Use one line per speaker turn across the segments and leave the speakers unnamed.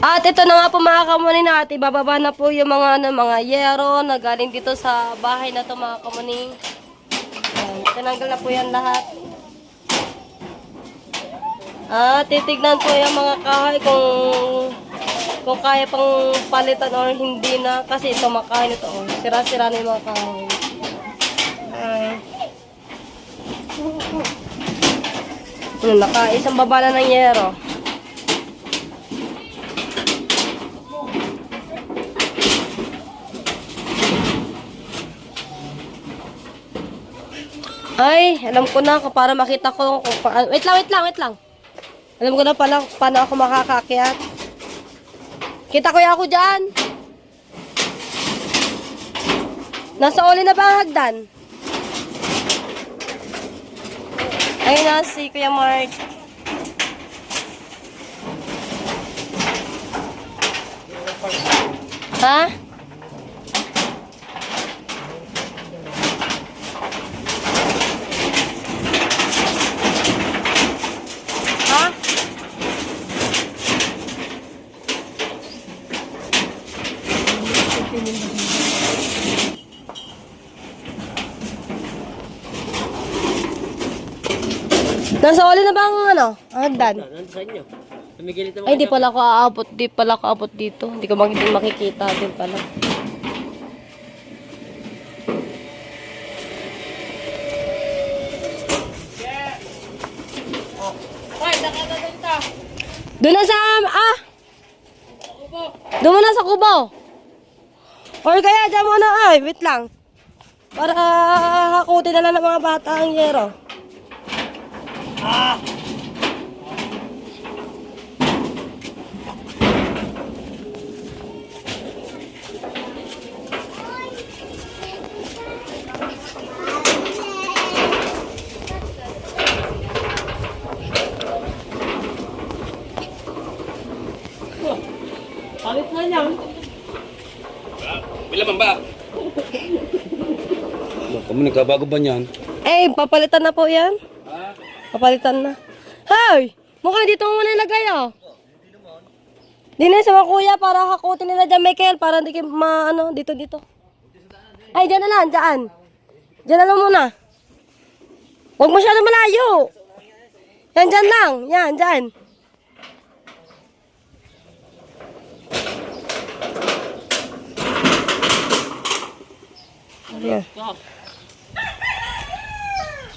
At ito na nga po mga kamuning natin, bababa na po yung mga yero na galing dito sa bahay na to mga kamuning. Ayan, tinanggal na po yan lahat. At titignan po yung mga kahoy kung kaya pang palitan or hindi na. Kasi ito makahoy nito, oh, sira-sira na yung mga kahoy. Nakaisang baba na ng yero. Ay, alam ko na para makita ko kung paano. Wait lang. Alam ko na pala paano ako makakaakyat. Kita ko ya ako dyan. Nasa uli na ba ang hagdan? Ayun na si Kuya Mark. Ha? Nasa uli na ba ang ang hagdan?
Nandun sa inyo. Tumigilit naman.
Ay, di pala ako aabot. Di pala ako aabot dito. Hindi ko makikita din pala.
Hoy, nakakagod ka.
Doon na sa... Doon mo na sa kubo. Or kaya dyan mo na. Ay, wait lang. Para hakutin na lang ng mga bata ang yero.
Palit na niyan.
Bilang ba? Kamu nagkabago ba niyan?
Eh, papalitan na po yan. Papalitan na. Hoy! Mukhang dito mo muna ilagay, oh. Di na sa mga kuya para hakutin nila dyan, Michael. Para hindi kayo dito. Ay, dyan na lang, dyan. Dyan na lang muna. Huwag masyado malayo. Yan, dyan lang. Yan, dyan. Ayan.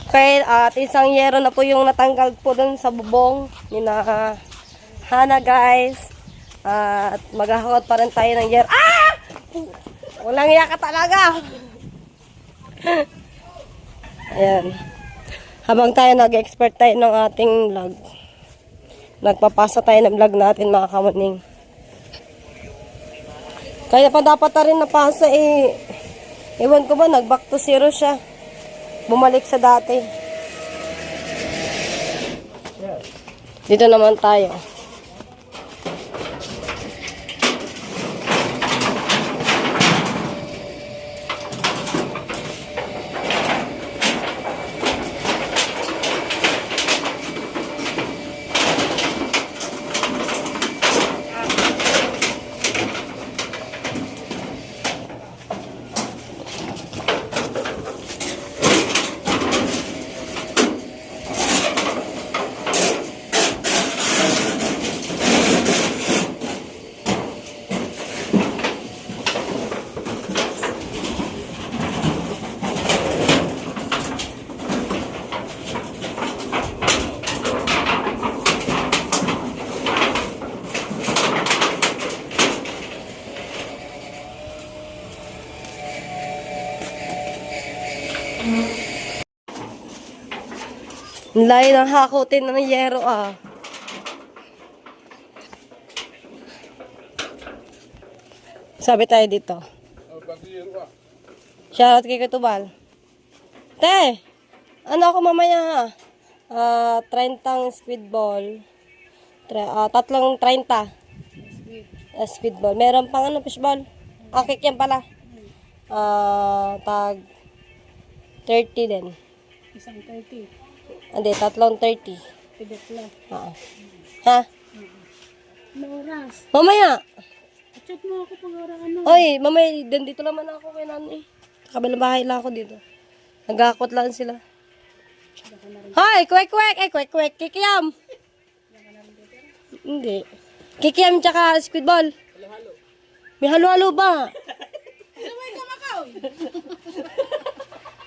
Okay, at isang yero na po yung natanggal po dun sa bubong ni na Hana, guys. At maghahakot pa rin tayo ng yero. Ah! Walang iya ka talaga. Ayan. Habang tayo nag-expert tayo ng ating vlog. Nagpapasa tayo ng vlog natin mga kamuning. Kaya pa dapat na rin napasa eh. Ewan ko ba, nag-back to zero siya. Bumalik sa dati. Dito naman tayo. Ang layo ng hakutin ng yero, ah. Sabi tayo dito. Shoutout kay Kutubal. Te! Ano ako mamaya, ha? 30 speedball. Tatlong 30. Speedball. Meron pang fishball. Akik yan pala. Tag 30 din.
Isang 30.
Hindi, tatlong 30.
Tigat lang.
Oo. Ha?
Oras.
Mamaya.
Chat mo ako pag oras ano.
Oy, mamaya, dito naman ako kay nanay. Sa kabilang bahay lang ako dito. Nagakot lang sila. Hoy, kwek-kwek! Ay, kwek-kwek. Kikiyam! Hindi. Kikiyam tsaka squidball. May halo-halo ba?
Sabay ka makaw.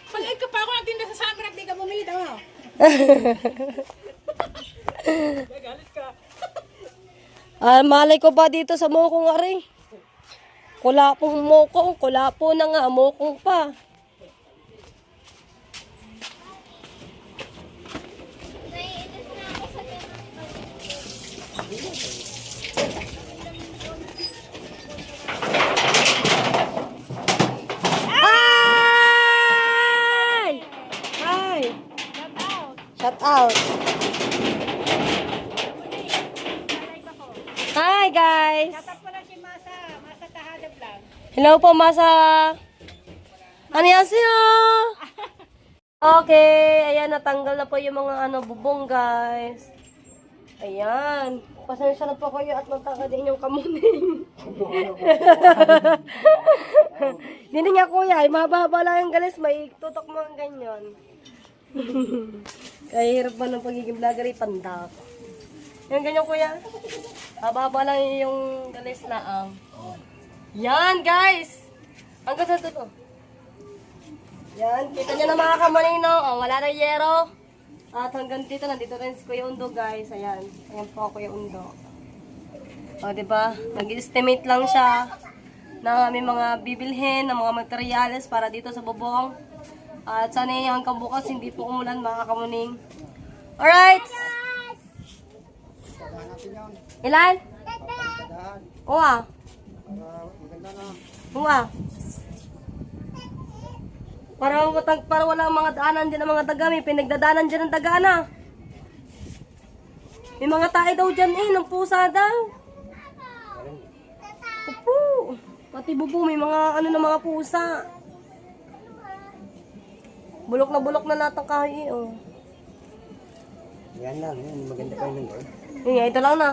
Pag ikaw pa ako nagtinda sa summer at di ka bumili daw.
Malay ko ba dito sa mokong ari? Kula pong mokong, kula po na nga, mokong pa. Ay! Ay! Shout out. Hi guys.
Tatap ko na si Masa Tahada Vlog.
Hello po Masa. Annyeonghaseyo. Okay, ayan natanggal na po yung mga bubong guys. Ayan. Pasensya na po kayo at magtaka din yung kamuning. Hindi nga kuya, ay mababa lang yung galis, may tutok mo ang ganyan. Kaya hirap ba ng pagiging vlogger, pandak. Yung ganyan kuya, mababa lang yung galis na Yan guys! Hanggang sa tuto. Yan, kita nyo na mga kamuning no, wala na yero. At hanggang dito, nandito rin si Kuya Undo guys. Ayan, ayan po Kuya Undo. O, diba? Nag-estimate lang siya na may mga bibilhin, ng mga materyales para dito sa bubong. At sana hanggang bukas hindi po umulan mga kamuning. Alright! Ilan? Uwa. Uwa. Para wala mga daanan dyan ng mga daga. May pinagdadaanan dyan ng daga na. May mga tae daw dyan ng pusa daw. Opo. Pati bubo, may mga ng mga pusa. Bulok na lahat ng kahoy
Yan lang, yan. Maganda kayo nun.
Ito lang na.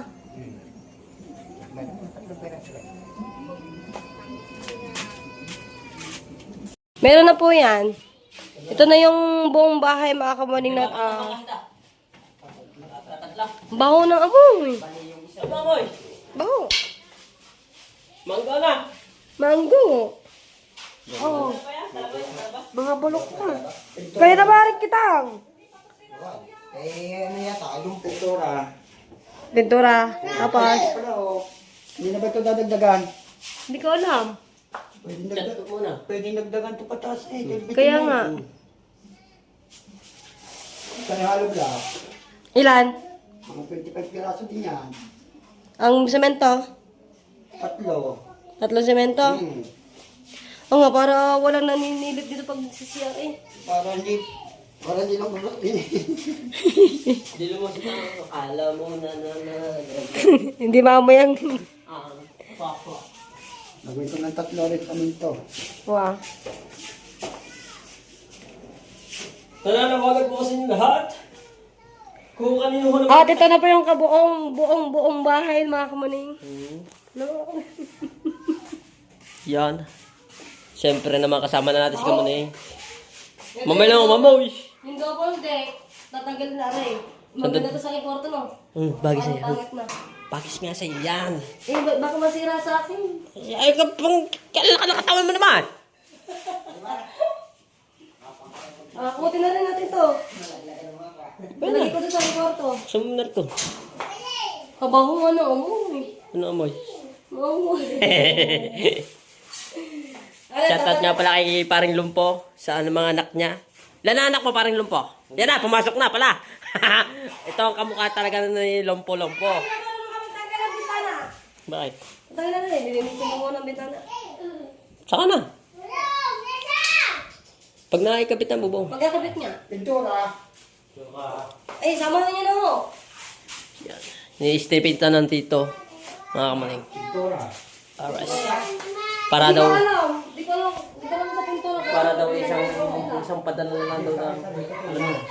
Meron na po yan. Ito na yung buong bahay mga kamuning na baho ng amoy.
Amoy.
Baho.
Mangga na.
Mango. Oh. Mga bulok na. Kaya nabarin kitang.
Ano yata, yung pintura.
Pintura. Tapos.
Pero, hindi na ba ito dadagdagan?
Hindi ko alam.
Pwedeng dagdagan ito pataas
Kaya nga.
Kanihalo block.
Ilan?
Mga 25 piraso din yan.
Ang semento?
3.
3 semento? Oo nga, para walang naninilip dito pag nagsisiyar
Para hindi lang bulak din.
Hindi mo siya akala mo na.
Hindi mamayang.
Papa.
Nagawin ko ng 3 rin kami ito.
Wow.
Nananawagan po kasi yung lahat. Kung kanino mo
At ito na po yung buong bahay mga kamuning.
Yan. Siyempre naman kasama na natin si Kamuning. Mamay lang, mamoy.
Yung double deck, tatanggalin na rin. Maganda to sa aking kwarto no?
Bagay sa'yo.
Pangit na.
Bagis nga sa'yo yan.
Baka masira sa akin.
Ay, kailan ka nakatawan mo naman?
Kutin na rin natin to. Lagi ko to sa aking kwarto.
Sumunar ko.
Kabaho amoy.
Ano amoy?
Amoy.
Shoutout nga pala kay paring Lumpo sa mga anak niya. Ilan na anak mo paring Lumpo? Yan na, pumasok na pala. Ito ang kamukha talaga ni Lumpo-Lumpo. Bakit?
Tayo na rin, nilinisin ko muna ng bintana.
Saka na. Pag nakikabit ang bubong.
Magkakabit niya.
Pintura.
Ay, sama na niya na ho.
Yan. Ni-stipid na ng tito. Mga Kamuning.
Pintura.
Alright. Para daw,
Di ko alam sa pintura.
para daw isang padala na lang daw ng ano.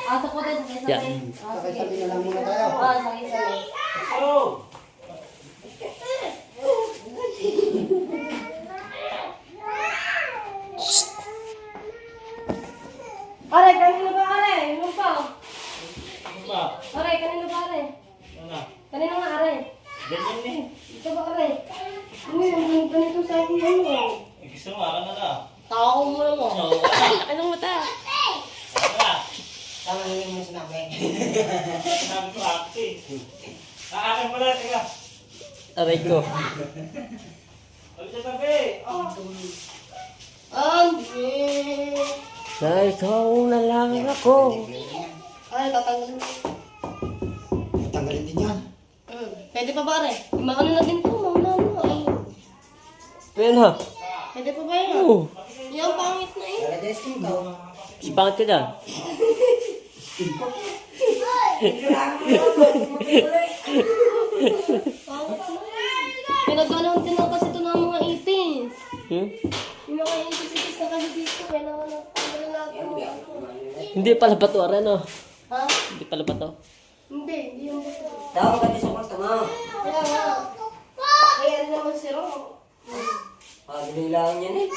Sa ko din, sa
Yan.
Sakay-sabi na lang muna tayo.
sakay-sakay. Ito ba kami? Ang ganito sa akin ano.
Gusto mo, ako na ka.
Tao mo lang mo. Anong mata?
Tama na yung sinabi.
Sinabi ko, akti. Akin mo na, teka.
Aray ko.
Huwag sa tabi.
Andre!
Na ikaw na lang ako.
Ay, tatanggalin mo.
Tanggalin din yan.
Pwede pa ba rin? Maano na din po, mauna na. Ay,
Pwede ha?
pwede pa ba yan?
Oo.
Yung pangit na eh.
Nalagay skin ko.
Si pangit ka dyan.
Pangit na. Pinaganoon din ako kasi ito ng mga ipis.
Hmm?
Yung mga ipis-ipis na kasi dito. Kailangan na tanggalin natin.
Hindi pala bato, ano?
Ha?
Hindi pala bato.
Hindi yung buto.
Tawag ka din sa kwarto mo.
Kaya nga. Kaya rin naman si Ro.
Pagnilaan yan eh.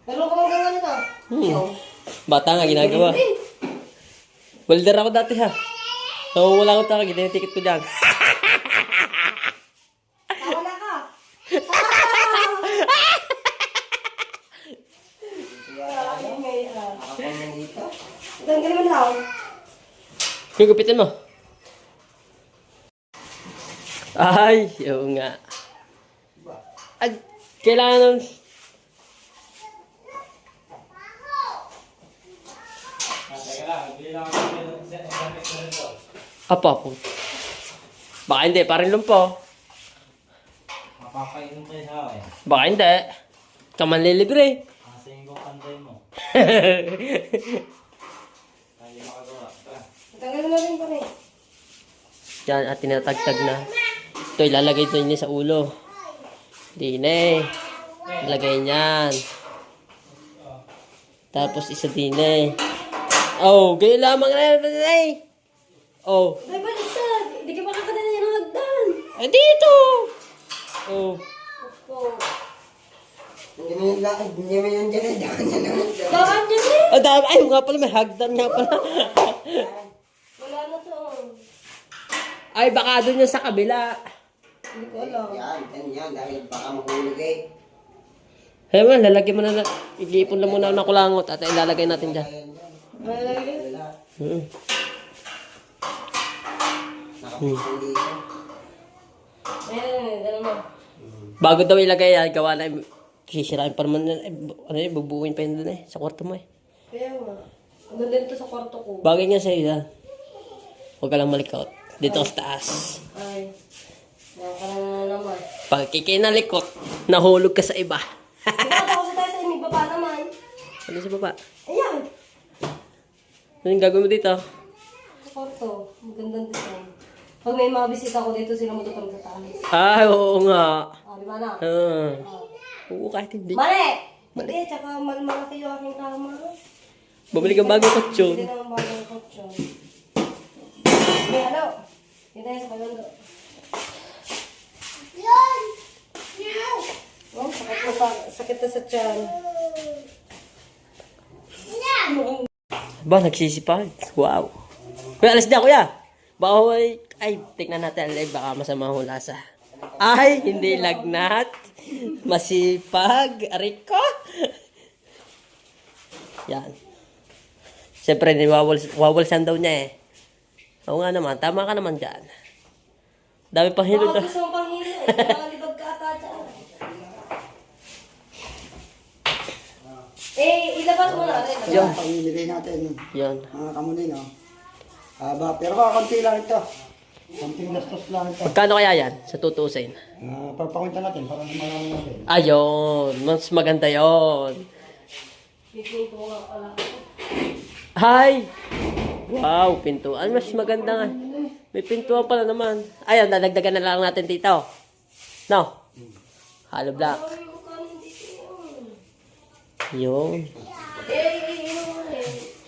Pero kung magawa nito.
Bata nga ginagawa. Welder ako dati ha. Nawawala ko talaga, ginetiket ko dyan.
Wala ka.
Ako nandito.
Tanggalin mo lang.
Gugupitin mo. Ay, oo nga. Ay, kailangan nun.
Teka lang, bili lang ako ng ito.
Apo. Baka hindi, parang lumpo.
Mapapainom kayo sa akin.
Baka hindi. Ka manlilibre.
Kasi yung kanday mo. Tayo makagawa. Tara.
Tanggalin mo rin pa rin.
Yan, at tinatagtag na. Ito, ilalagay ito niya sa ulo. Dine. Ilagay niyan. Tapos isa dine. Oh, gaya lamang na yan. Oh.
Ay, baliktad. Hindi ka makakadala niya ng hagdan.
Eh, dito. Oh.
Oh.
Hindi mo yung lakad. Hindi mo yung dyan. Daan niya naman dyan.
Baan niya eh.
Oh, dami. Ay, nga pala, may hagdan nga pala.
Wala na to.
Ay, baka doon yan sa kabila.
Hindi ko alam.
Yan. Dahil baka mahulog eh.
Hey man, lalagyan mo na. Iglipon lang muna ng kulangot at ilalagay natin dyan.
Malagay.
Hmm.
Nakapisan dito.
Ayan, dala mo.
Bago daw ilagay yan, gawa na sisirain pa naman yan. Ano yun, bubuuin pa yun doon sa kwarto mo eh.
Kaya nga. Ano din to sa kwarto ko?
Bagay niya sa'yo yan. Huwag ka lang malikot. Dito ka sa taas.
Ay. Nakakarang na naman.
Pag kikinalikot, nahulog ka sa iba.
Nakata ko sa tayo sa may baba naman.
Ano sa baba?
Ayan.
Ano yung gagawin mo dito?
Sa kwarto. Magandang design. Pag may mga bisita ko dito, sila matutulog sa taas.
Ay, oo nga.
Di ba na?
Oo, kahit hindi.
Mali! Hindi, tsaka malaki yung aking kama.
Bumili kang bagong kutsyon.
Hindi naman bagong kutsyon. May ano? Dito tayo sa pagando. Oh, sakit na sa tiyan.
Ba, nagsisipag. Wow. Kuya, alas na, kuya. Baka, ay, tignan natin. Ay, baka masama ang lasa. Ay, hindi lagnat. Masipag. Ariko. Yan. Siyempre, wawalsan daw niya eh. Oo nga naman, tama ka naman dyan. Dami pang hilod.
Baka gusto mong panghili. Nakalibag ka ata dyan. Ilabas mo na.
Yan.
Pangilagay natin.
Yan.
Mga kamuli, no? Haba. Pero kakunti lang ito. Konting gastos lang ito.
Magkano kaya yan sa tutusin?
Pagpakunta natin para naman natin.
Ayun, mas maganda yon.
Bigyan ko nga pala.
Hi! Wow, pintuan. Mas maganda nga. May pintuan pala naman. Ayun, dadagdagan na lang natin dito. No? Hollow block.
Ay, mukha nandito yun.
Yun.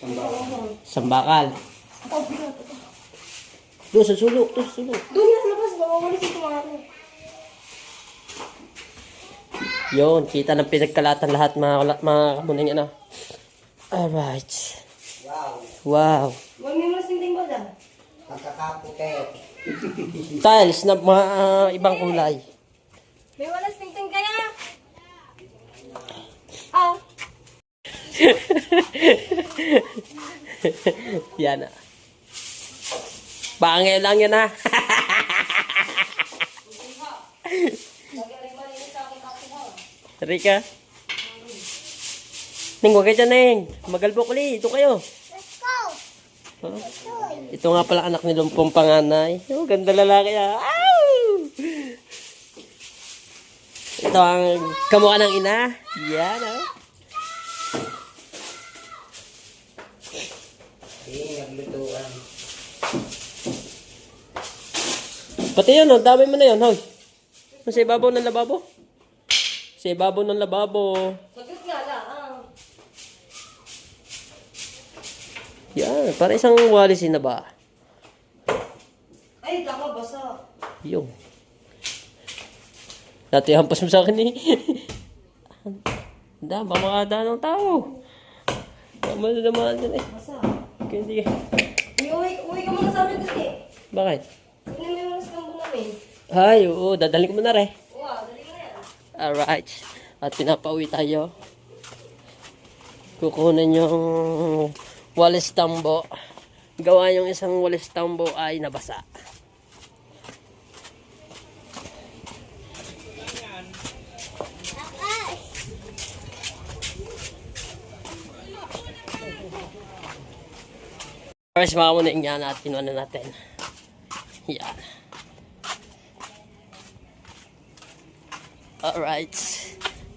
Ano mo eh?
Sambakal. Doon sa sulok, doon sa sulok.
Doon na sa labas, baka wala si Tumari.
Yun, kita ng pinagkalatan lahat mga kamuning ano. Alright.
Wow.
Wow.
May masinding ba dyan?
Pagkakaputi.
Tiles na mga ibang kulay.
May walas tingting kaya? Ah.
Yan ah. Bangay lang yan ah. Rika. Ning, huwag kayo dyan, Neng. Magalbok ulit. Ito kayo.
Let's go.
Huh? Ito nga pala anak ni Lumpong panganay. Oh, ganda lalaki ah. Ow! Ito ang kamukha ng ina. Yan ah. Pati yun, oh, dami mo na yun, hoy. Sa ibabaw ng lababo. Sa ibabaw ng lababo.
Sagot nga lang.
Yan, para isang walisin na ba?
Ay, dako basa.
Yung. Dati hampas mo sa akin eh. Handa, baka makadaan ng tao. Tama na naman dyan eh.
Basa.
Kaya hindi.
Uwi ka muna sa amin kasi.
Bakit?
Hindi mo yung walas kambo namin.
Ay, oo, dadaling ko muna rin.
Wow, dali mo na yan.
Alright. At pinapauwi tayo. Kukunin yung walis tambo. Gawa yung isang walis tambo ay nabasa. First, mga muna yung yan at kinuha na natin. Yan. Alright.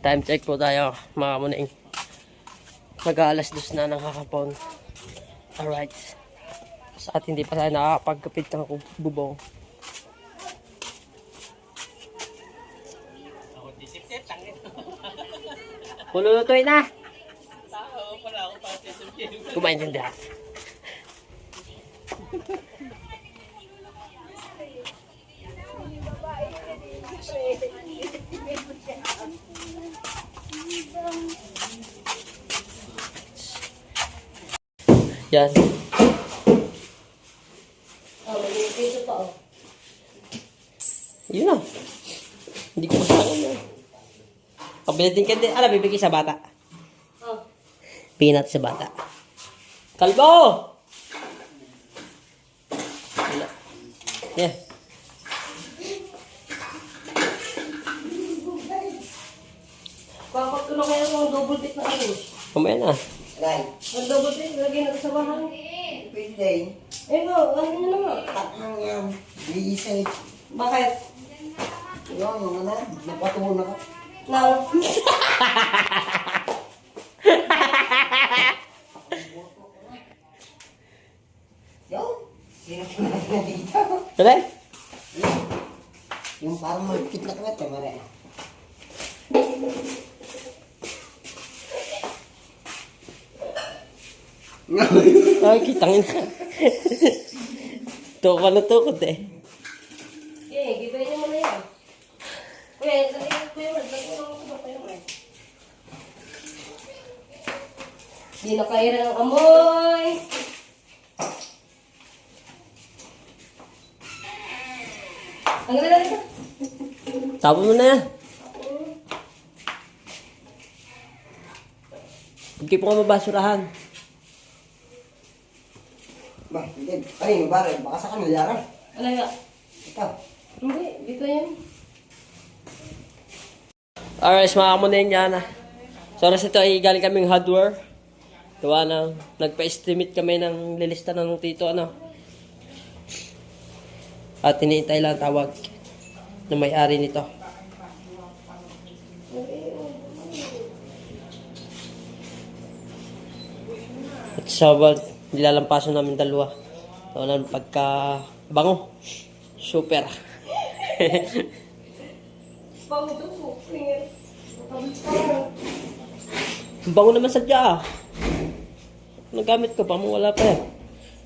Time check po tayo, mga muning. Mag-aalas 2 na ng kakapon. Alright. Sa atin hindi pa tayo nakakapagkapit ng bubong. Pululutuin na! Kumaintindihan. Yan.
Oh, may piso pa oh.
Yun na. Hindi ko masakit na. Pabili din ka din. Ano, bibigay sa bata.
Oh.
Bigyan natin sa bata. Kalbo! Wala. Yeah.
Papagtulong kayo ng double dip na ano.
Kumaya na.
Ang double dip, lagyan natin sa bahan.
Pwede.
Eh no, ano nyo naman?
Tatlong yan. Iisay.
Bakit?
Yung ano, napatuho na ka.
Nang.
Yun. Sino na dito?
Dali?
Yung parang magkit na kawat, mare.
Ay, kitangin na. Tukot na tukot eh.
Eh, gibay niyo muna yan. Kuya, lagyan ko yun. Lagyan ko sa kayo eh. Di na kaira ng amoy. Ang ganda ito.
Tapon mo na yan. Huwag kayo po nga mabasurahan.
Ba, hindi. Ay, yung baril. Baka sa kanila rin.
Ano nga?
Ito.
Hindi, dito yan.
Alright, mga kamunin yan. So, oras ito ay galing kaming hardware. Gawa na, nagpa-estimate kami ng lilista na ng tito, ano. At tiniintay lang tawag ng may-ari nito. At sabag, nilalampasan namin dalawa. Ito na pagka bango. Super.
Bango daw po.
Ang bango naman sadya ah. Nagamit ko pa mo, wala pa eh.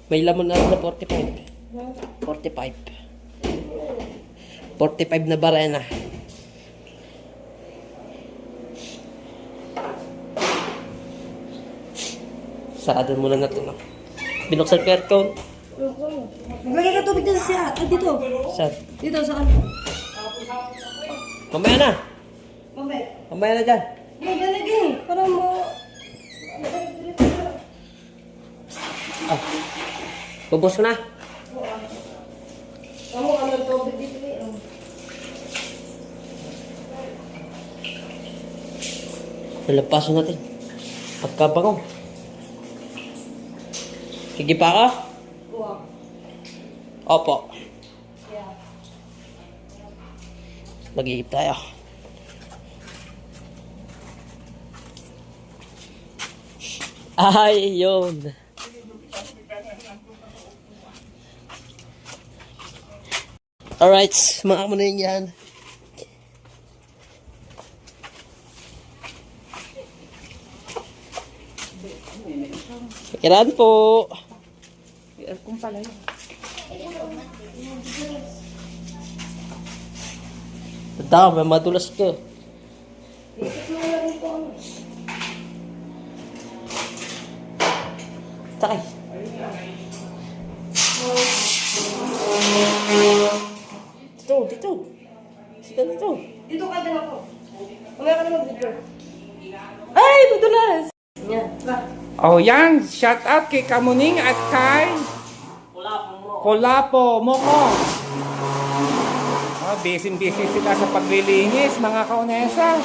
May laman na na 45. 45. 45 na barena. Sarado muna natin. No? Binuksan ko aircon.
Maglagay ka tubig dito siya. Ay, dito.
Saan?
Dito, saan?
Mamaya na.
Mamaya.
Mamaya na dyan.
May lalagay. Para mo...
Bubos ko na.
Amo ka ng tubig dito eh.
Nalapaso natin. Pagkabango. Sige pa ka?
Wow.
Opo.
Yeah.
Mag-iip tayo. Ay, yun. Alright, mga mo na yun yan. Iran po.
Kung pala yun.
Tama, may madulas ka. Takay. Dito, dito. Sika dito.
Dito ka din ako. Mamaya ka na mag-video.
Ay, madulas!
Yan. Ba?
Oh, yan. Shout out kay Kamuning at kay Kolapo Moko. Oh, busy sila sa paglilinis, mga kaunesa.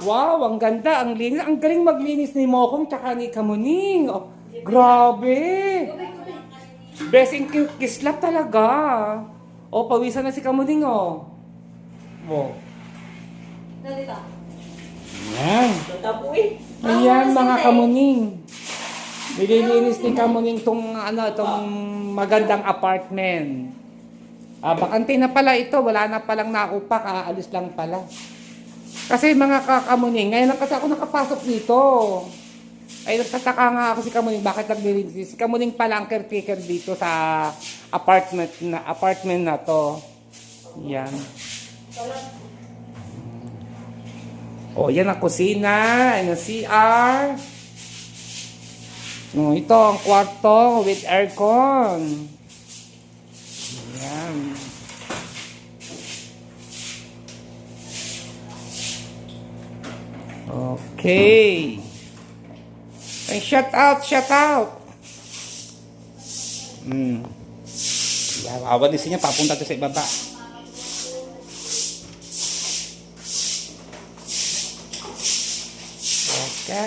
Wow, ang ganda, ang linis. Ang galing maglinis ni Mokong tsaka ni Kamuning. Oh, grabe. Blessing kislap talaga. Oh, pawisan na si Kamuning, oh. Wow.
Dito.
Yan.
Tatapoy.
Ayan mga Kamuning. Nililinis ni Kamuning tong magandang apartment. Bakante na pala ito, wala na palang naupak, aalis lang pala. Kasi mga Kamuning, ngayon lang kasi ako nakapasok dito. Ay nagtataka nga ako si Kamuning, bakit naglilinis? Si Kamuning pala ang caretaker dito sa apartment na to. Yan. Oh, yan ang kusina, yan ang CR. No, ito ang kwarto with aircon. Yan. Okay. Ay, shout out, shout out. Yan, awalisin niya, papunta to sa ibaba.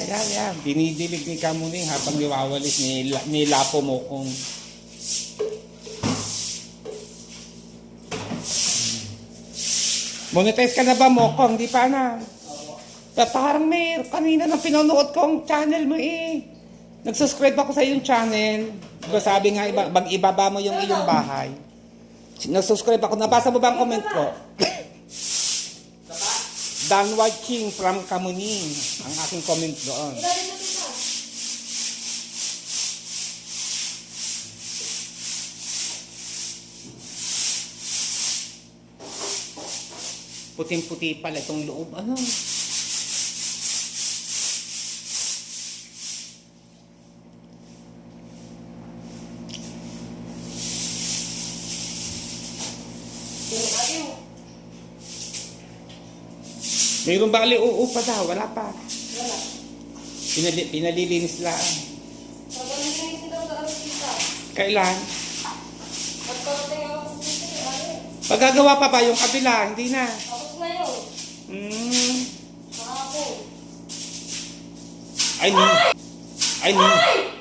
Yan. Dinidilig ni Kamuning habang niwawalis ni Lapo Mokong. Monetize ka na ba, Mokong? Di pa na. Parang may kanina nang pinanood ko ang channel mo eh. Nag-subscribe ako sa iyong channel. Diba sabi nga, ibaba mo yung iyong bahay. Nag-subscribe ako. Nabasa mo ba ang comment ko? Dan watching from Kamuning. Ang aking comment doon. Puting-puti pala itong loob. Ano? Mayroon ba upo pa daw? Wala pa.
Wala.
Pinalilinis lang.
Pag-alinisin daw sa artista.
Kailan?
Pagkarating ako sa sisi,
Pagagawa pa ba yung kabila? Hindi na.
tapos na yun. Kahapon.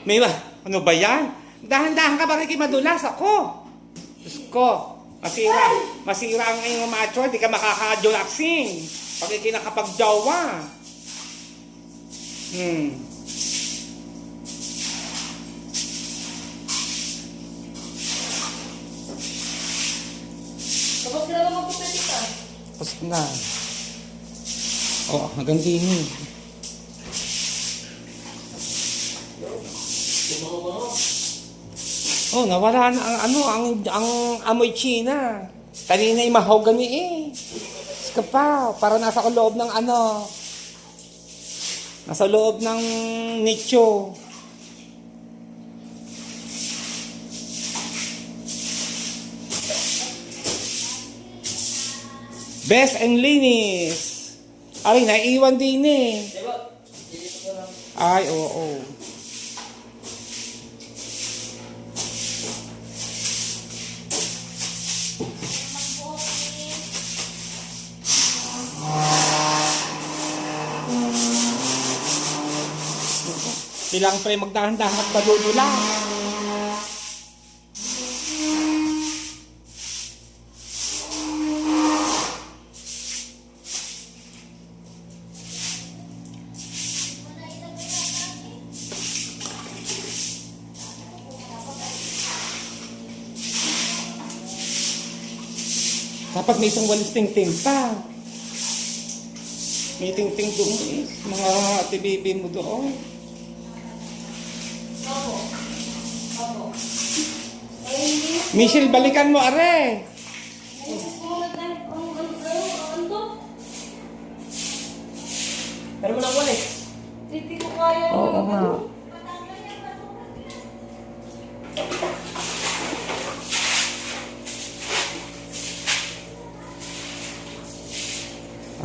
May ba? Ano ba yan? Dahan-dahan ka ba rin madulas ako? Diyos ko. Masira ang iyong macho. Hindi ka makaka-relaxing. Pag ikinakapag-jawa.
Tapos ka na magpupetika.
Tapos na. Oh, hanggang din eh. Oh, nawala na ang amoy China. Kanina ay mahogany eh. Ka pa, para nasa loob ng nasa loob ng nicho. Best and linis. Ay, naiiwan din eh. Ay, oo. Kailangan pa rin magdahan-dahan at madudula. Dapat may isang walis ting-ting pa. May ting-ting doon eh. Mga tibibi mo doon. Michelle, balikan mo, are.
Pero mo na wala eh.
Hindi ko kaya.
Oo nga.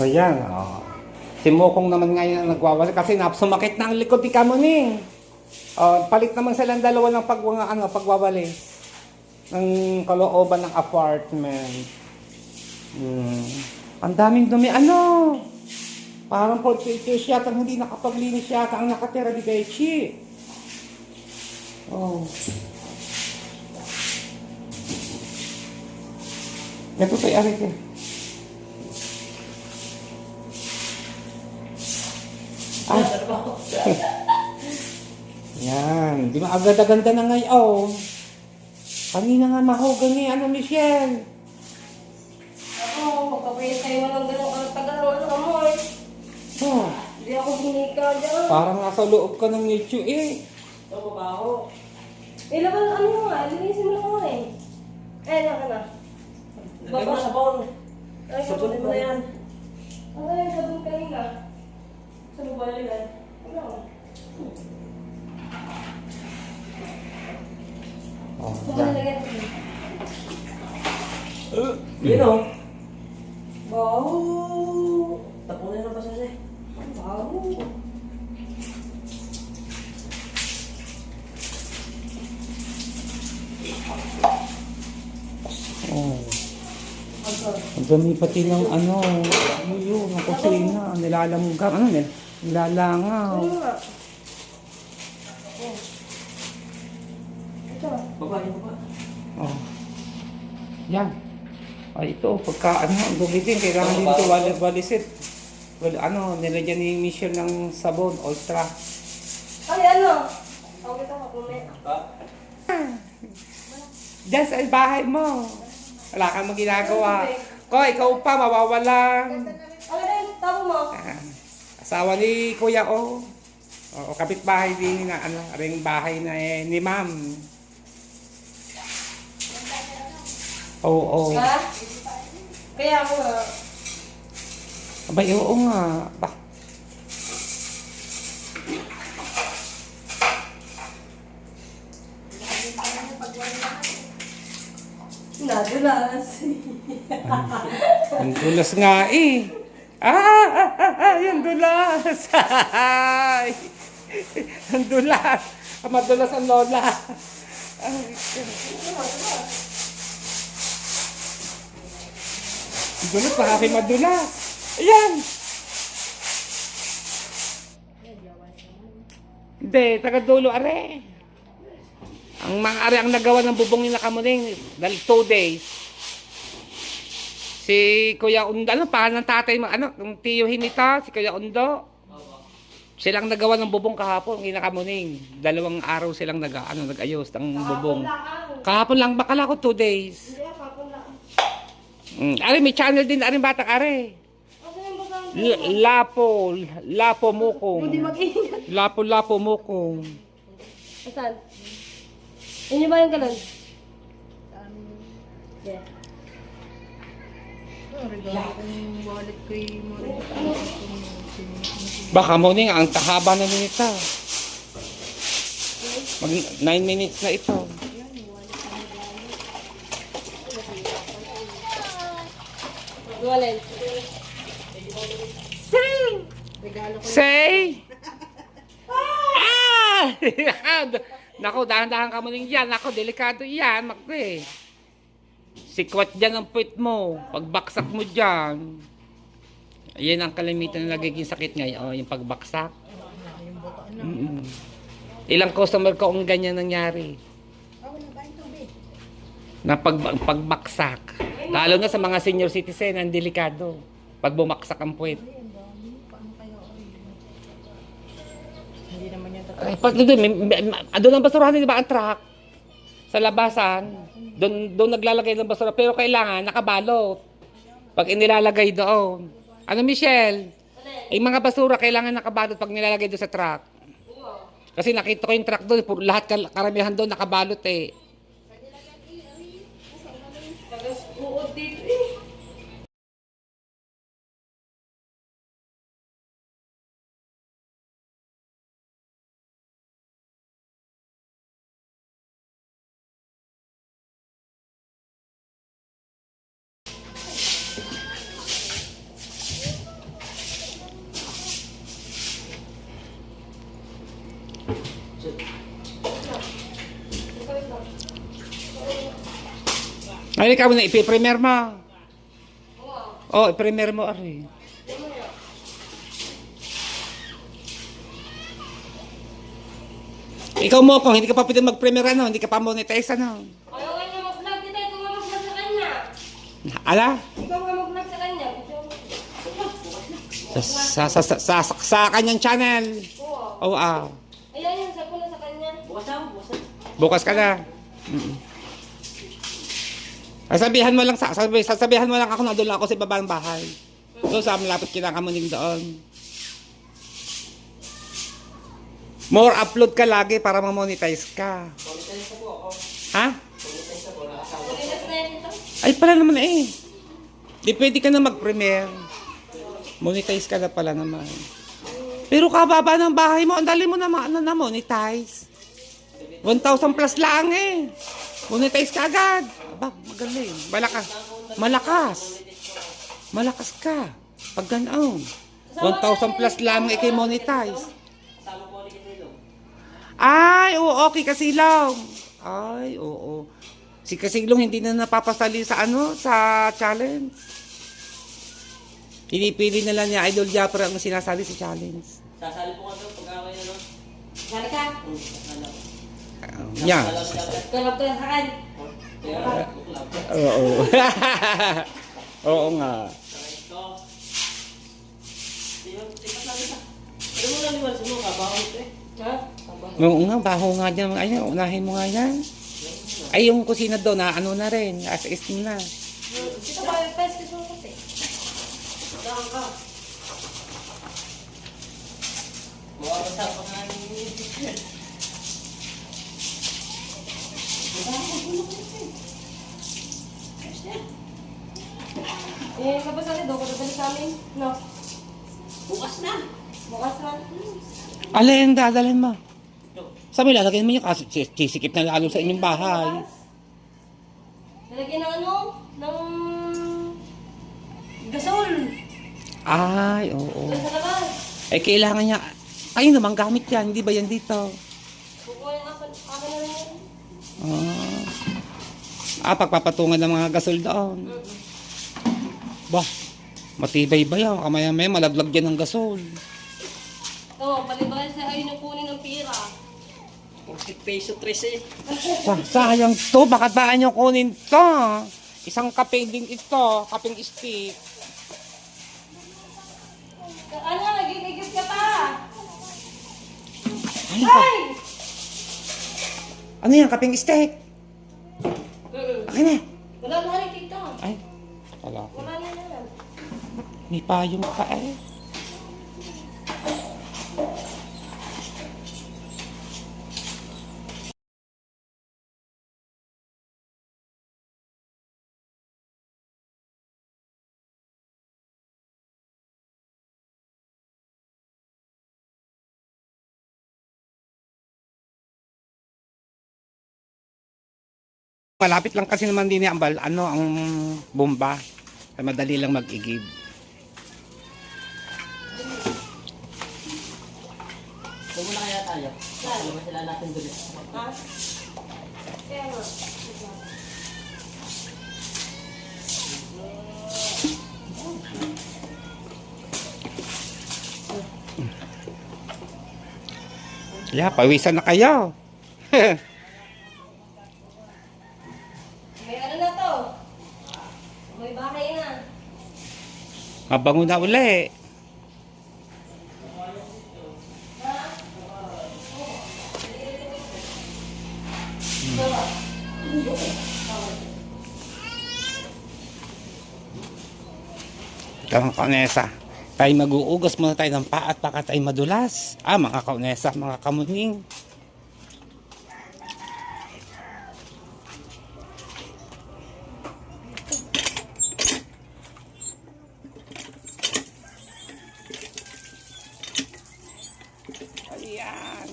O yan, o. Si Mokong naman ngayon ang nagwawala kasi sumakit na ang likod ni Kamuning. O, palit naman silang dalawa ng pagwawali ng kalooban ng apartment. Ang daming dumi. Ano? Parang 48 years yata hindi nakapaglinis yata ang nakatira di Bechi. Oh. Ito tayo, arit eh. Ay. Yan. Di ba agad-aganda na ngayon? Kanina nga mahogany. Ano, Michelle?
Ako, magkapayat tayo walang ganun tagal ang amoy.
Oh,
Hindi ako hinika dyan.
parang nasa loob ka ng nicho eh.
Ito, babaho.
Laban, ano mo nga, linisin mo lang ako eh. Naka na.
Lagay mo na sa bawang.
Ay,
Sabunin mo na yan.
Ano yung sabon kanina?
Saan mo ba nilagay?
Ano?
Oh,
Sabon
yan.
nilagay.
Yun o.
Baho.
Tapunin na ba siya siya?
Baho.
Oh. Ang dami pati ng ano yun, ang kusina, nilalamgang, nilalangaw.
Ano nga? Ito.
Baba, yung baba.
Oh. Yan. Ay, ito, pagka gumitin, kailangan din ito walisit. Well, nilagyan ni Michelle ng sabon, ultra.
Ay, ano? Tawag ito, mamaya.
Diyan sa bahay mo. Wala kang magginagawa. Ko, ikaw pa, mawawalan.
Ano na yung tabo mo?
Asawa ni Kuya O. O kapitbahay din na ring bahay na ni Ma'am. Oo.
Ha? Kaya ako nga.
Abay, oo nga. Bah.
Nadulas.
Ang dulas nga eh. Yung dulas. Ang dulas. Madulas ang lola. Ay, dulas, makaki madulas. Ayan. Hindi, taga-dulo, are. Ang mga are ang nagawa ng bubong ni Nakamuning dahil 2 days. Si Kuya Undo, pangalan ng tatay mo, yung tiyo Hinita, si Kuya Undo. Silang nagawa ng bubong kahapon, ni Nakamuning. 2 araw silang nag-ayos ng bubong. Kahapon lang, bakala ko 2 days.
Hindi, kapon lang.
Are, may channel din, are batang are.
Ano yung bagang?
Lapo Mukong.
Hindi mag-ingat.
Lapo Mukong.
Asan? Inyo ba yung kalan? Yeah.
Baka Muning, ang tahaba na nito. Mag 9 minutes na ito.
Wallet.
Say! Ah! Nako, dahan-dahan ka mo rin yan. Nako, delikado yan. Makre. Sikwat dyan ang puwit mo. Pagbaksak mo dyan. Ayan ang kalimitan na nagiging sakit ngayon. Yung pagbaksak. Mm-mm. Ilang customer ko ang ganyan nangyari. Na pagbaksak. Lalo na sa mga senior citizen, ang delikado. Pag bumaksak ang puwit. Ay, doon ang basurahan, di ba, ang truck? Sa labasan, doon naglalagay ng basura. Pero kailangan, nakabalot. Pag inilalagay doon. Ano, Michelle? Yung mga basura, kailangan nakabalot pag nilalagay doon sa truck. Kasi nakita ko yung truck doon, lahat karamihan doon nakabalot eh. Ay, ikaw na ipipremiere mo. Oh, ipremiere mo, Ari. Ikaw mo kung hindi ka pa pwede mag-premiere, ano, hindi ka pa monetize, ano.
Ayaw nga niya mag-vlog. Di tayo kung mag-vlog sa kanya.
Ala?
Ikaw nga mag-vlog sa kanya.
Sa kanyang channel.
Oo.
Oh, ah.
Ayan yun, sabi ko na sa kanya.
Bukas ka na. Sasabihan mo lang sasabihan mo lang ako na doon lang ako sa ibabang bahay. Doon sa malapit kinakamuning doon. More upload ka lagi para ma-monetize ka.
Monetize na po ako.
Ha?
Monetize na po.
Pag-ilas na yan ito.
Ay pala naman eh. Di pwede ka na mag-premiere. Monetize ka na pala naman. Pero kababa ng bahay mo, ang dali mo na monetize. 1,000 plus lang eh. Monetize ka agad. Aba, magaling. Malakas. Malakas ka. Pag ganoon. 1,000 plus lang i-monetize.
Kasama po ulit ito.
Ay, oo, okay, Kasilong. Ay, oo. Si Kasilong hindi na napapasali sa sa challenge. Pinipili na lang niya Idol Japper ang sinasali sa challenge.
Sasali po ka doon pag-away na, no?
Sali ka.
Yan.
Tulog ko sa akin.
Oo. Oo nga.
Pero mo lang naman sumuka, bawal ito eh.
Ha?
Oo nga, baho nga dyan. Ayun, unahin mo nga yan. Ay, yung kusina doon, na ano na rin. As is na.
Dito ba yung pes ko kasi?
Saan ka? Mawawasa pa nga ni...
Eh, kapag sa doon, kung sa amin, no?
Bukas na!
Bukas na.
Alin, dadalhin mo. Sabi, lalagyan mo yung kasi sisikip na lalo sa inyong bahay.
Nalagyan ng ano? Ng... gasol.
Ay, oo.
Doon sa labas.
Eh, kailangan niya, ayun naman gamit yan, hindi ba yan dito?
Kukuha yung akin na lang yan.
Pagpapatungan ng mga gasol doon. Bah, matibay ba yan? Kamaya-maya malaglag dyan ng gasol.
Oo, palibay sa ayun yung kunin ng pira.
40 peso 13 eh.
Sayang to, bakit ba nyo kunin to? Isang kape din ito, kapeng stick.
Ano, nagigigip ka pa?
Ano ba?
Ay!
Ano yan, kapeng stick? Akin na.
Wala na rin kita.
Ay, wala.
Wala na yan.
May payong pa eh. Malapit lang kasi naman din ang ang bomba. Ay madali lang mag-igib.
Doon muna kaya tayo. Alam mo sila natin doon.
Ha? Kaya nga.
Yeah, pawisan na kayo.
May ano na to? May bahay na.
Mabango na uli. Ito mga kaunesa. Tayo mag-uugas muna tayo ng paa at baka tayo madulas. Mga kaunesa, mga kamuning. Ayan.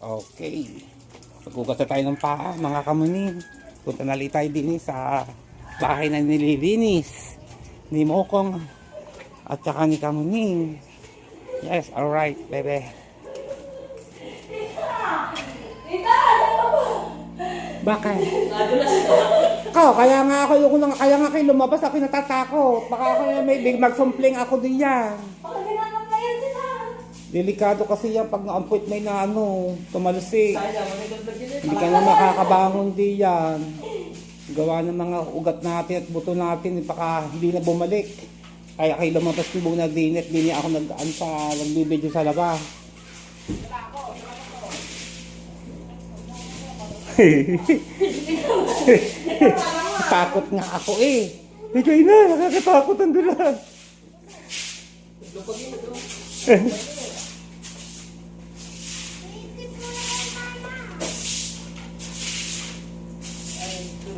Okay. Maghugas na tayo ng paa, mga kamuning. Punta na tayo din sa bahay na nililinis ni Mokong at saka ni Kamuning. Yes, alright, bebe. Bakit? Kaya nga ako kaya nga kayo lumabas, ako natatakot. Baka ako may magsumpling ako diyan.
Bakit ginagawa na yan sila?
Delikado kasi yan pag na-ampuit may na tumalsik. Hindi ka na makakabangon diyan. Gawa ng mga ugat natin at buto natin, baka hindi na bumalik. Kaya kayo lumabas yung muna din at hindi ako nagbibideo sa labas. Takot nga ako eh. Medyo na, nakakatakot ang dulan.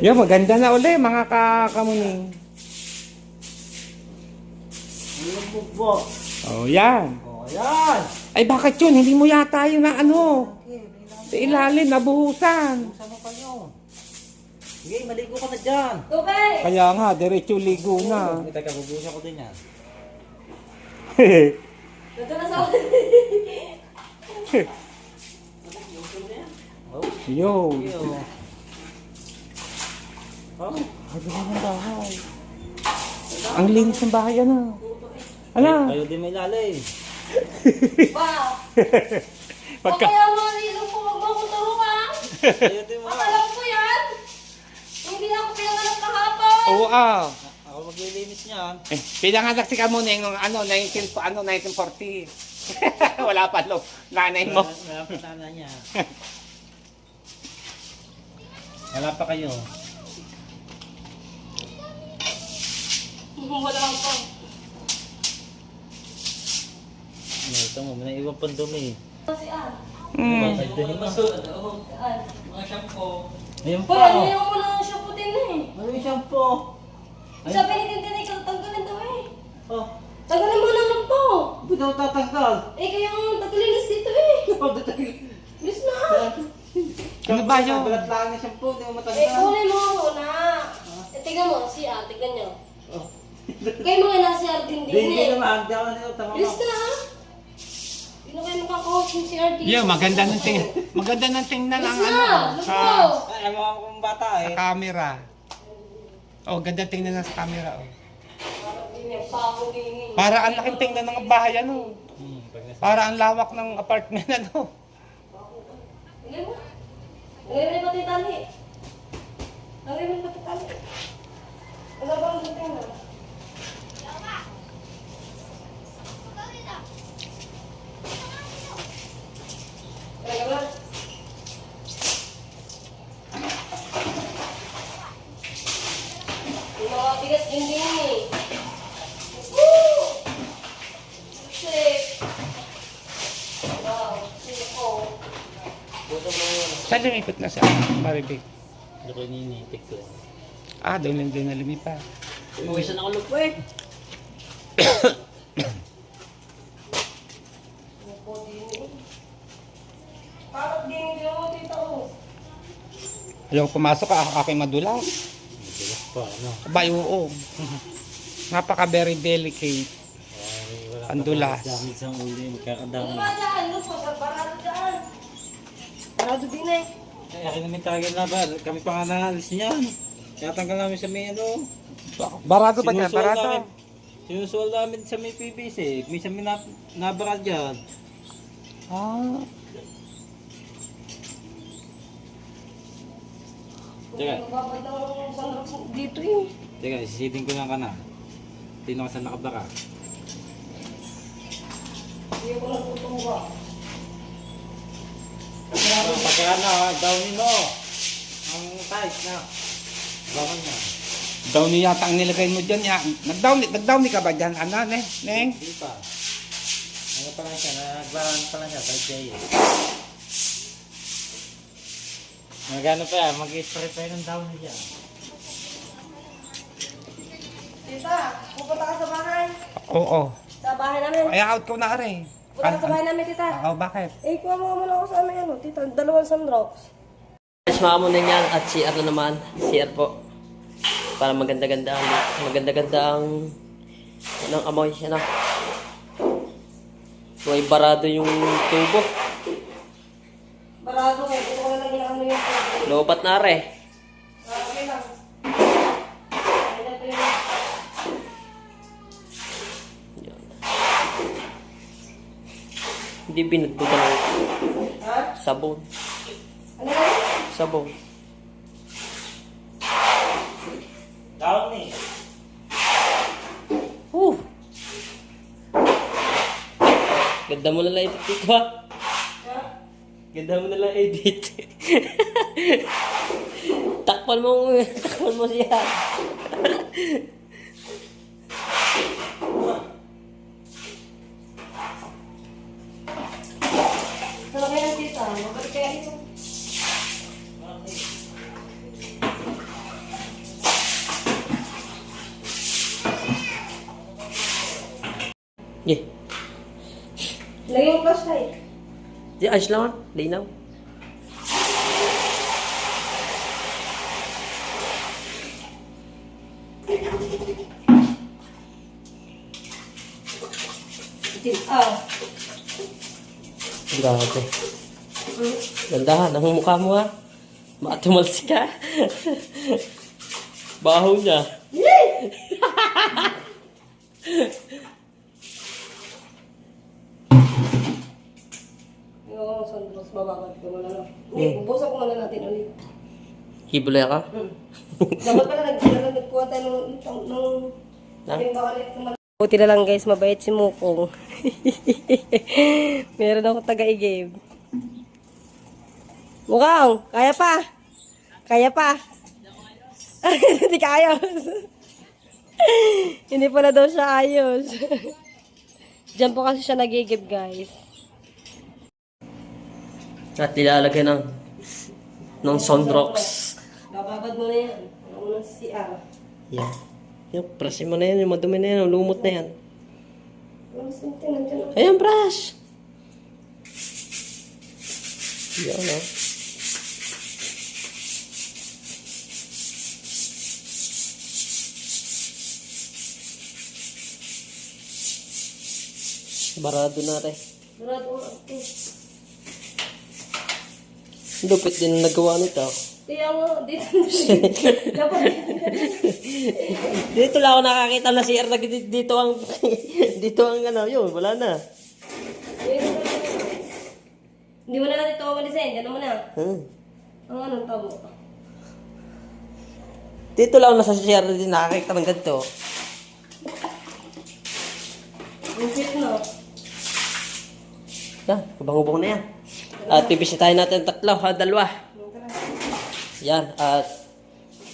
Yo, maganda na uli mga kakamuning. Oh, yan.
Ayan!
Ay bakit yun? Hindi mo yata yun na ano. Sa ilalim, nabuhusan.
Sama kayo. Sige, maligo ka na dyan.
Tubig!
Kaya nga, diretso ligo na.
Teka, bubusa ko din yan.
Dito na sa
Yo.
Oh,
Ang ng bahay. Ang linis ng bahay, ano? Ala.
kayo din may lalim.
Wow!
Pagka...
Kaya mga nilong ko, huwag mo akong turuan.
Kayo din
Akala ko yan. Hindi ako pinanganak kahapon.
Oo,
Ako maglilinis niyan.
pinanganak si Kamuning nung 1940. Wala pa lo. Nanay mo.
Wala pa tana niya. Wala pa kayo.
Wala ako.
Ito mo, may iwan pang dumi.
Si Ann.
Ayun
Hoy,
pa.
ano yung muna ng shampoo din eh.
Ano yung shampoo?
Sabi ni Tintin, ikaw tanggalin daw eh.
Oh,
Tanggalin mo na lang po.
hindi daw tatanggal.
Eh, kaya ang taglinis dito eh.
Oh, tatanggal.
Bilis na.
Ano ba yun?
Balat lang ng shampoo, hindi mo
Eh,
matanggal.
kunin mo muna. Eh, tignan mo, si Ann, tignan nyo.
Oh.
Kayo mga nasa Ardin din
Hindi
eh.
naman, hindi ako nito. Tama
Bilis na ha. Hindi na kayo makakahos yung si Ardin.
Yo, maganda ng tingnan. Maganda ng tingnan ang
Bilis
ano.
na.
Sa,
Lupo.
Ay, mo akong bata
sa
eh.
camera. Oh, ganda tingnan ng sa camera. Oh.
Hindi niya pa ako din eh.
Para ang laking tingnan ng bahay, ano. Para ang lawak ng apartment, ano.
Tignan mo. Lagay mo pati tali. Lagay mo pati tali. Wala ba ang dating na? Talaga ba? Yung mga bigas din din eh. Woo! Sick. Wow, sick oh.
Saan lumipit na sa Maribig?
Hindi ko ninitik ko.
Doon na lumipat.
Mawisan ako lupo eh.
Opo din eh. Parang din mo dito oh.
Ayaw pumasok, aking madulas.
Bilis pa, ano?
Abay, oo. Napaka very delicate. Ang dulas.
Dami sa uli, magkakadami.
Dyan, barado dyan. Barado din eh.
Ay, akin namin tagay na ba? Kami pa nga naalis niyan. Kaya tanggal namin sa may ano.
Barado ba yan? Barado.
Sinusual namin sa may PVC. Minsan may nabarad dyan.
Ah.
Teka,
Babad ng sunrox dito eh.
teka, isisidin ko lang ka na. Tino ka sa nakabara.
Hindi ko natutuwa.
Pagkaan na, downin mo. Ang tight na. Bakan na.
Downy yata ang nilagay mo dyan. Ya. Nag-downy ka ba dyan? Ano, Neng?
Hindi pa. Ano pa lang siya, nagbaran pa lang siya, balik siya eh. Magano pa yan, mag-spray pa yun ng downy dyan.
Tita, pupunta ka sa bahay.
Oo.
Sa bahay namin.
Ay, out ko na rin.
Pupunta ka sa bahay namin, tita.
Oo, bakit?
Eh, kuha mo muna ako sa amin, ano, tita. 2 sunrox.
Guys, mga muna yan at CR na naman. CR po. Para maganda-ganda ang anong amoy. Ano? May barado yung tubo.
Barado eh. Ito ko na lang inaano yung tubo.
Lobat na re.
Okay lang.
Hindi binudbugan ng
Ha?
sabon.
Ano yan?
Sabon.
Downy!
Ganda mo na lang edit dito ha. Ganda mo na lang edit. takpan mo siya.
Ano kaya tita? Mabalik kaya ito?
Yeah.
Lagyan mo flashlight.
Di, ayos lang ah. Linaw.
Ah.
Grabe. Gandahan ang mukha mo ha. Baka tumalsi ka. Baho niya.
Yung sunrox, bababad ko muna lang. Hindi, bubusan ko muna natin ulit.
Hibulay ka?
Dapat pala nagkuha tayo nung timba ulit naman. Buti na lang guys, mabait si Mukong. Meron ako taga-i-game. Mukong, kaya pa? Kaya pa? Hindi ka ayos. Hindi pala daw siya ayos. Diyan po kasi siya nag-i-give guys.
At nilalagay ng sunrox.
Bababad mo na yan. Ano mo na si CR.
Yan. Yung brush mo na yan, yung madumi na yan, yung lumot na yan. Ayan, brush! Yan, oh. Barado na rin.
Barado ko ito.
Lupit din ang nagawa nito.
Kaya mo, dito. Dapat
Dito lang ako nakakita na CR na dito ang dito ang ano, yun, wala na.
Hindi mo na natin ito umalisin. Diyan naman na. Ang anong tabo?
Dito lang nasa CR na din nakakita ng ganito.
Yung fit no?
Yan, kubang-ubong na yan. At bibisitahin natin 2, 2. Yan, at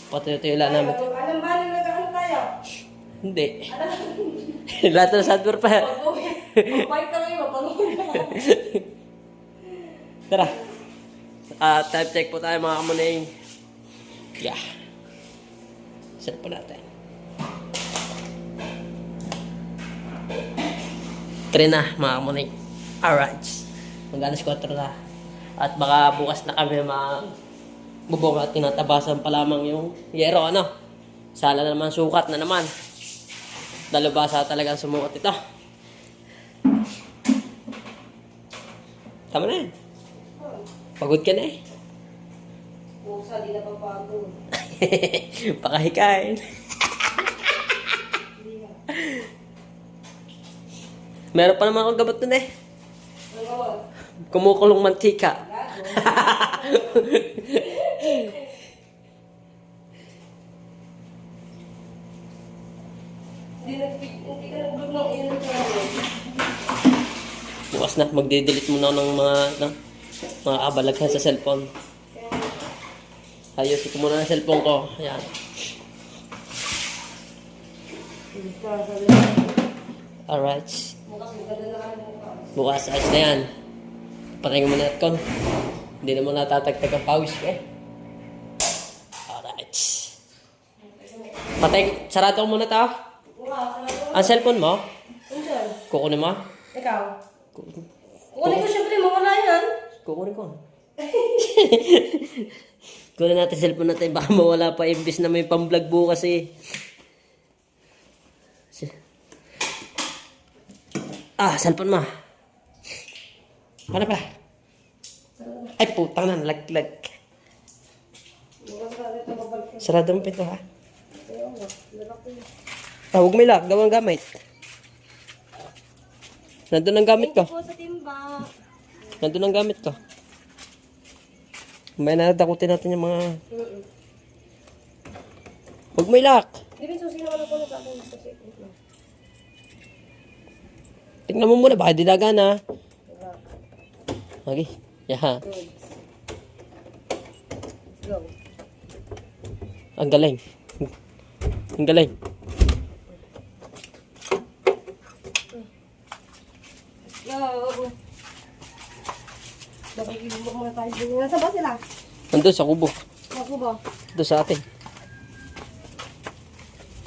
patutula namin.
Alam ba na nag-ano tayo?
Hindi. Lahat na software pa.
Pag-bike ka ngayon, mapag-uwi na.
Tara. Time check po tayo mga kamuning. Yeah. Set po natin. 3 na mga kamuning. Alright. Mag-alas 4 na. At baka bukas na kami bubong at tinatabasan pa lamang yung yero ano. Sala na naman, sukat na naman. Dalubasa talagang sumuot ito. Tama na yan. Pagod ka na eh.
Pusa, di na papagod.
Pakahikain. Meron pa naman akong gamot nun eh. Kumukulong mantika.
Hindi ka nag-vlog ng ilan ka namin.
Bukas na, magde-delete muna ako ng mga kabalaghan sa cellphone. Ayusin ko muna ang cellphone ko. Ayan. Alright. Bukas, ayos na yan. Patay ko muna aircon. Hindi naman natatagtag ang pawis ko eh. Alright. Sarado ko muna tao. Ang cellphone mo?
Andiyan.
Kukunin mo?
Ikaw. Kukunin ko syempre, mawala yan.
Kukunin ko. Kunin natin cellphone natin. Baka mawala pa imbis na may pang-vlog bukas eh. Cellphone mo. Ano pa? Ay, putang na. Nalaglag. Sarado mo pinto ha? Huwag may lock. Gawang gamit. Nandun ang gamit ko.
Po sa timba.
Nandun ang gamit ko. May nadakutin natin yung mga... Huwag may lock.
Di ba susi naman ako na sa akin kasi.
Tingnan mo muna, baka dilaga na. Okay. Yaha.
Go.
Ang galing. Ang galing.
Go. Dapat ibubok muna tayo. Nasaan ba sila?
Nandun sa kubo.
Ako ba?
Doon sa atin.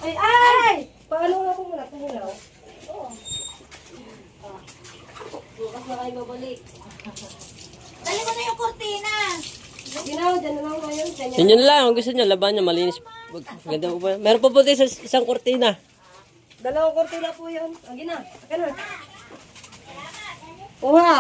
Ay, ay! Paano nga ako muna? Pumilaw. Oo. Bukas na kayo babalik.
Dali mo na yung kurtina.
Ginawa, dyan na lang ngayon. Dyan
Yan yun lang. Kung gusto nyo, laban nyo, malinis. Ganda po ba? Meron pa po tayo sa isang kortina.
Dalawang kortina po yun. Ang gina. Akin na. Kuha.